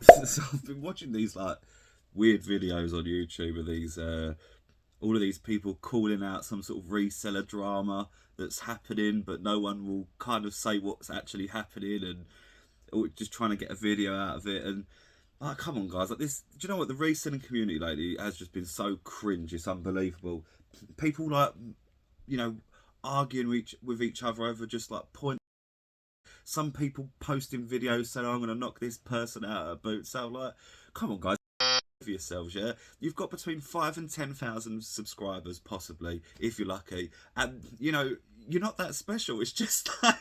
So I've been watching these like weird videos on YouTube of these all of these people calling out some sort of reseller drama that's happening, but no one will kind of say what's actually happening, and or just trying to get a video out of it. And like, come on, guys, like this. Do you know what, the reselling community lately has just been so cringe? It's unbelievable. People like, you know, arguing with each other over just like point. Some people posting videos saying, oh, "I'm going to knock this person out of boots." So like, come on, guys, for yourselves, yeah. You've got between 5 and 10,000 subscribers, possibly, if you're lucky, and you know you're not that special. It's just like,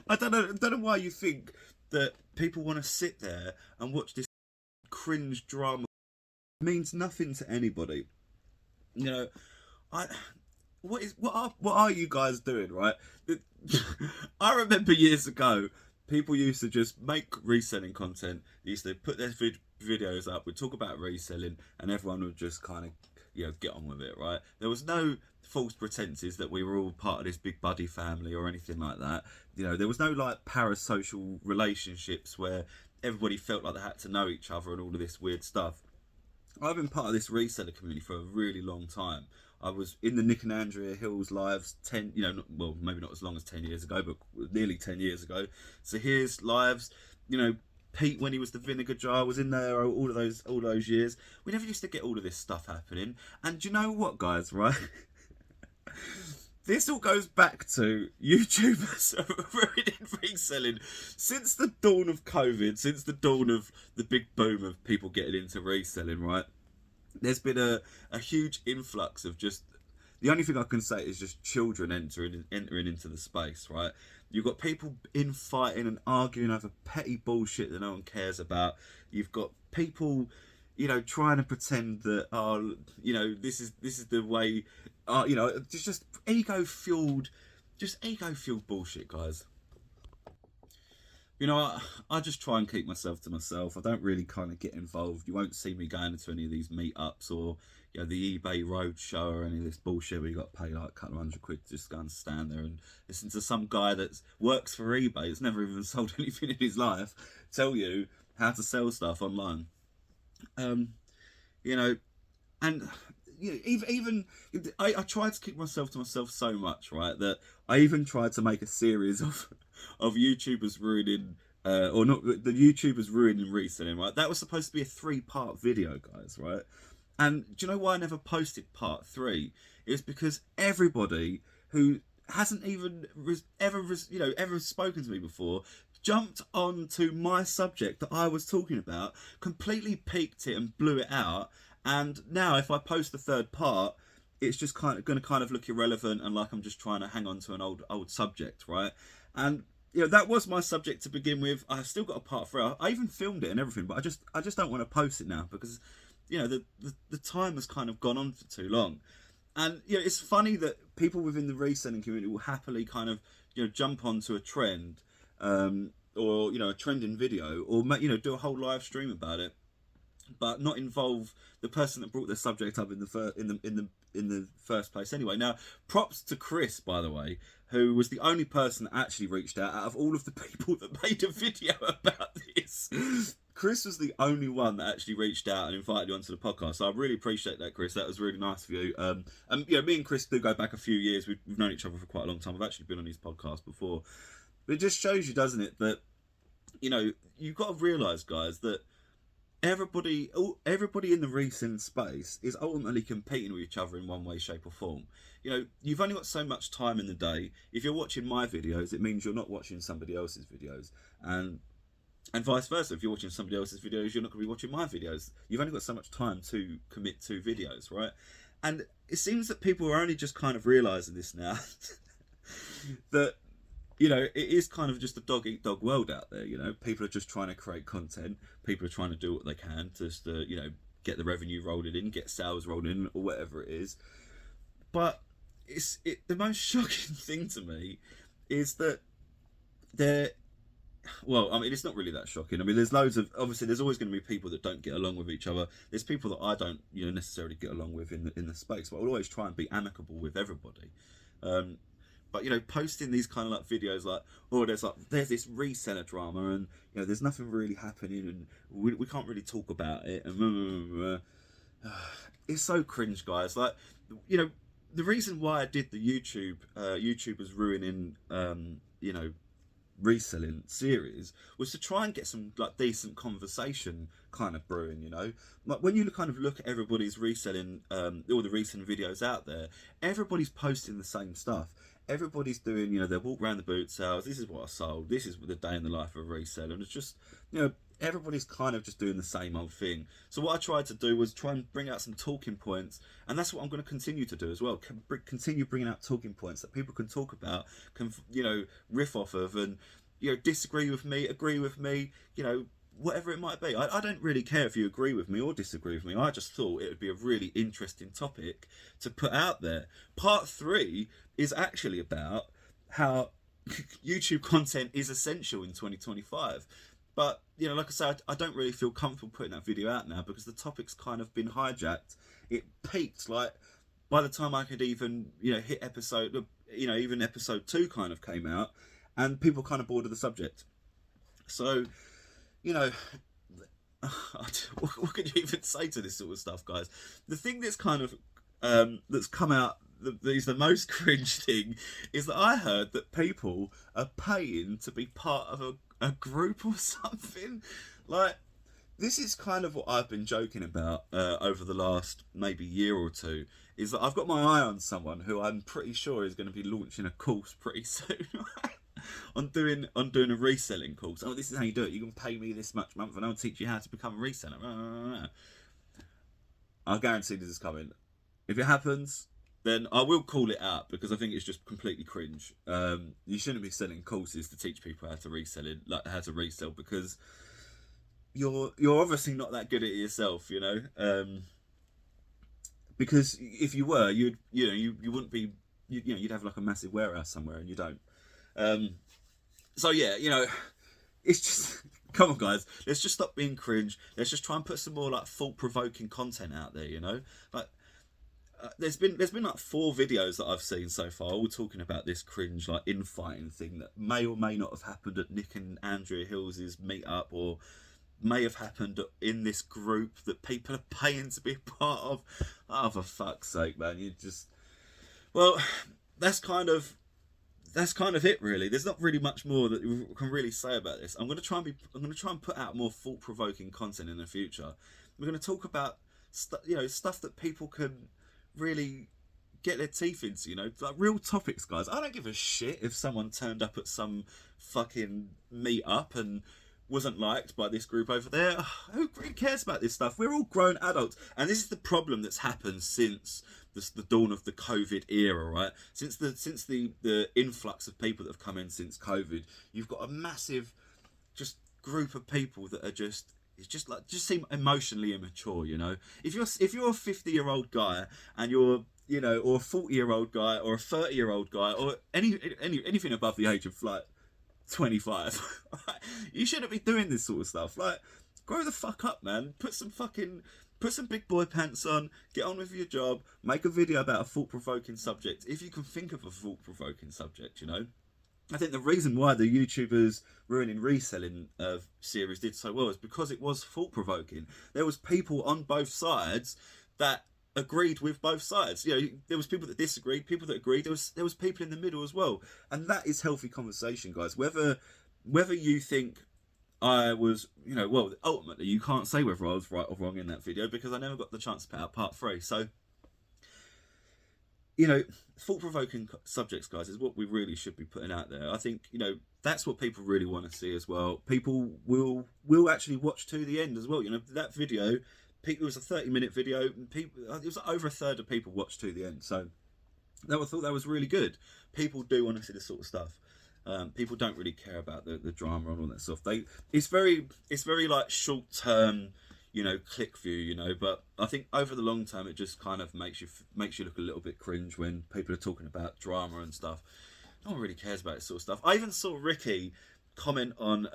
I don't know why you think that people want to sit there and watch this cringe drama. It means nothing to anybody. You know, I what are you guys doing, right? I remember years ago, people used to just make reselling content. They used to put their videos up. We'd talk about reselling, and everyone would just kind of, you know, get on with it, right? There was no false pretenses that we were all part of this big buddy family or anything like that. You know, there was no like parasocial relationships where everybody felt like they had to know each other and all of this weird stuff. I've been part of this reseller community for a really long time. I was in the Nick and Andrea Hills lives 10, you know, well, maybe not as long as 10 years ago, but nearly 10 years ago. So here's lives, you know, Pete, when he was the vinegar jar, was in there all those years. We never used to get all of this stuff happening. And do you know what, guys, right? This all goes back to YouTubers ruining reselling. Since the dawn of COVID, since the dawn of the big boom of people getting into reselling, right? There's been a huge influx of just, the only thing I can say is just children entering into the space, right? You've got people infighting and arguing over petty bullshit that no one cares about. You've got people, you know, trying to pretend that, oh, you know, this is the way, you know, it's just ego fueled bullshit, guys. You know, I just try and keep myself to myself. I don't really kind of get involved. You won't see me going into any of these meetups or, you know, the eBay Roadshow or any of this bullshit where you got to pay like a couple of £100 to just go and stand there and listen to some guy that works for eBay, that's never even sold anything in his life, tell you how to sell stuff online. Um, you know, and you know, even I tried to keep myself to myself so much, right, that I even tried to make a series of YouTubers ruining, or not, the YouTubers ruining reselling, right? That was supposed to be a 3-part video, guys, right? And do you know why I never posted part 3? It was because everybody who hasn't even ever spoken to me before jumped onto my subject that I was talking about, completely peaked it and blew it out. And now, if I post the 3rd part, it's just kind of going to kind of look irrelevant and like I'm just trying to hang on to an old subject, right? And you know, that was my subject to begin with. I still got a part 3. I even filmed it and everything, but I just don't want to post it now because, you know, the time has kind of gone on for too long. And you know, it's funny that people within the reselling community will happily kind of, you know, jump onto a trend, or you know, a trending video, or you know, do a whole live stream about it, but not involve the person that brought the subject up in the first place. Anyway, now props to Chris, by the way, who was the only person that actually reached out of all of the people that made a video about this. Chris was the only one that actually reached out and invited you onto the podcast. So I really appreciate that, Chris. That was really nice of you. And you know, me and Chris do go back a few years. We've known each other for quite a long time. I've actually been on his podcast before. But it just shows you, doesn't it, that you know, you've got to realise, guys, that everybody in the recent space is ultimately competing with each other in one way, shape, or form. You know, you've only got so much time in the day. If you're watching my videos, it means you're not watching somebody else's videos, and vice versa. If you're watching somebody else's videos, you're not going to be watching my videos. You've only got so much time to commit to videos, right? And it seems that people are only just kind of realizing this now. That, you know, it is kind of just a dog eat dog world out there. You know, people are just trying to create content. People are trying to do what they can just to, you know, get the revenue rolling in, get sales rolling in, or whatever it is. But the most shocking thing to me is that there. Well, I mean, it's not really that shocking. I mean, there's loads of, obviously there's always going to be people that don't get along with each other. There's people that I don't, you know, necessarily get along with in the space, but I'll always try and be amicable with everybody. Um, But you know, posting these kind of like videos like, oh, there's this reseller drama, and you know, there's nothing really happening, and we can't really talk about it, and it's so cringe, guys. Like, you know, the reason why I did the YouTubers ruining, you know, reselling series was to try and get some like decent conversation kind of brewing, you know. Like when you kind of look at everybody's reselling, all the reselling videos out there, everybody's posting the same stuff. Everybody's doing, you know, they walk around the boot sales, this is what I sold, this is the day in the life of a reseller, and it's just, you know, everybody's kind of just doing the same old thing. So what I tried to do was try and bring out some talking points, and that's what I'm going to continue to do as well. Continue bringing out talking points that people can talk about, can, you know, riff off of, and, you know, disagree with me, agree with me, you know, whatever it might be. I don't really care if you agree with me or disagree with me. I just thought it would be a really interesting topic to put out there. Part 3 is actually about how YouTube content is essential in 2025. But, you know, like I said, I don't really feel comfortable putting that video out now because the topic's kind of been hijacked. It peaked, like, by the time I could even, you know, hit episode, you know, even episode 2 kind of came out, and people kind of bored of the subject. So, you know, what can you even say to this sort of stuff, guys? The thing that's kind of, that's come out, that is the most cringe thing, is that I heard that people are paying to be part of a group or something. Like, this is kind of what I've been joking about over the last maybe year or two, is that I've got my eye on someone who I'm pretty sure is going to be launching a course pretty soon. on doing a reselling course. Oh, this is how you do it. You can pay me this much a month and I'll teach you how to become a reseller. I guarantee this is coming. If it happens, then I will call it out because I think it's just completely cringe. You shouldn't be selling courses to teach people how to resell, because you're obviously not that good at it yourself, you know. Because if you were, you wouldn't be, you'd have like a massive warehouse somewhere, and you don't. So yeah, you know, it's just, come on guys, let's just stop being cringe. Let's just try and put some more like thought-provoking content out there, you know. Like there's been like 4 videos that I've seen so far, all talking about this cringe like infighting thing that may or may not have happened at Nick and Andrea Hills's meetup, or may have happened in this group that people are paying to be a part of. Oh, for fuck's sake, man! You just, well, that's kind of it, really. There's not really much more that we can really say about this. I'm going to try and put out more thought-provoking content in the future. We're going to talk about stuff that people can really get their teeth into, you know, like real topics, guys. I don't give a shit if someone turned up at some fucking meet-up and wasn't liked by this group over there. Who really cares about this stuff? We're all grown adults, and this is the problem that's happened since the dawn of the COVID era, right? Since the influx of people that have come in since COVID, you've got a massive just group of people that are just seem emotionally immature, you know. If you're a 50-year-old guy and you're, you know, or a 40-year-old guy or a 30-year-old guy or anything above the age of like 25, you shouldn't be doing this sort of stuff. Like, grow the fuck up, man. Put some big boy pants on, get on with your job, make a video about a thought-provoking subject, if you can think of a thought-provoking subject, you know. I think the reason why the YouTubers ruining reselling series did so well is because it was thought-provoking. There was people on both sides that agreed with both sides. You know, there was people that disagreed, people that agreed. There was people in the middle as well, and that is healthy conversation, guys. Whether you think I was, you know, well, ultimately you can't say whether I was right or wrong in that video because I never got the chance to put out part 3. So, you know, thought-provoking subjects, guys, is what we really should be putting out there. I think, you know, that's what people really want to see as well. People will actually watch to the end as well. You know, that video, it was a 30-minute video, and it was over a third of people watched to the end. So I thought that was really good. People do want to see this sort of stuff. People don't really care about the drama and all that stuff. It's very like short term, you know, click view, you know. But I think over the long term, it just kind of makes you look a little bit cringe when people are talking about drama and stuff. No one really cares about this sort of stuff. I even saw Ricky comment on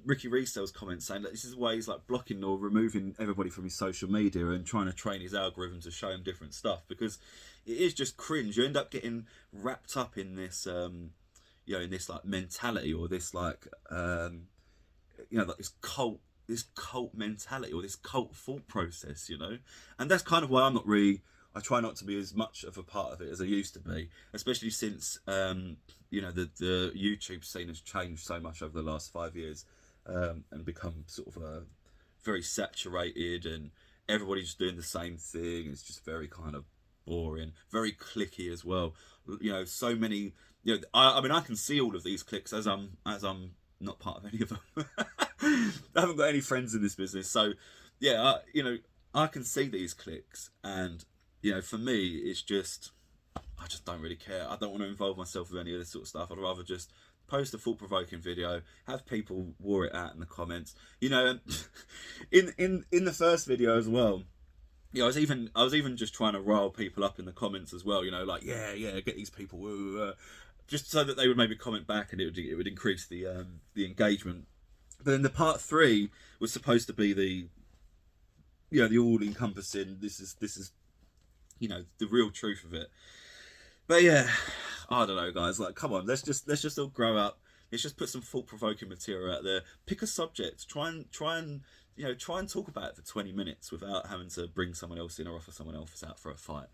Ricky Resell's comment saying that this is why he's like blocking or removing everybody from his social media and trying to train his algorithm to show him different stuff, because it is just cringe. You end up getting wrapped up in this you know, in this like mentality, or this like you know, like this cult mentality, or this cult thought process, you know. And that's kind of why I try not to be as much of a part of it as I used to be, especially since you know, the YouTube scene has changed so much over the last 5 years, and become sort of a very saturated, and everybody's doing the same thing. It's just very kind of boring, very clicky as well. You know, so many. You know, I mean, I can see all of these clicks as I'm not part of any of them. I haven't got any friends in this business, so yeah, you know, I can see these clicks, and you know, for me, it's just, I just don't really care. I don't want to involve myself with any of this sort of stuff. I'd rather just post a thought-provoking video, have people war it out in the comments. You know, in the first video as well. Yeah, I was even just trying to rile people up in the comments as well. You know, like yeah, get these people, just so that they would maybe comment back, and it would increase the engagement. But then the part 3 was supposed to be the, you know, the all-encompassing. This is you know, the real truth of it. But yeah, I don't know, guys. Like, come on, let's just all grow up. Let's just put some thought-provoking material out there. Pick a subject. Try and you know, try and talk about it for 20 minutes without having to bring someone else in or offer someone else out for a fight.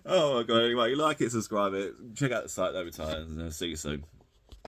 Oh my god. Anyway, you like it, subscribe it, check out the site over time, and I'll see you soon.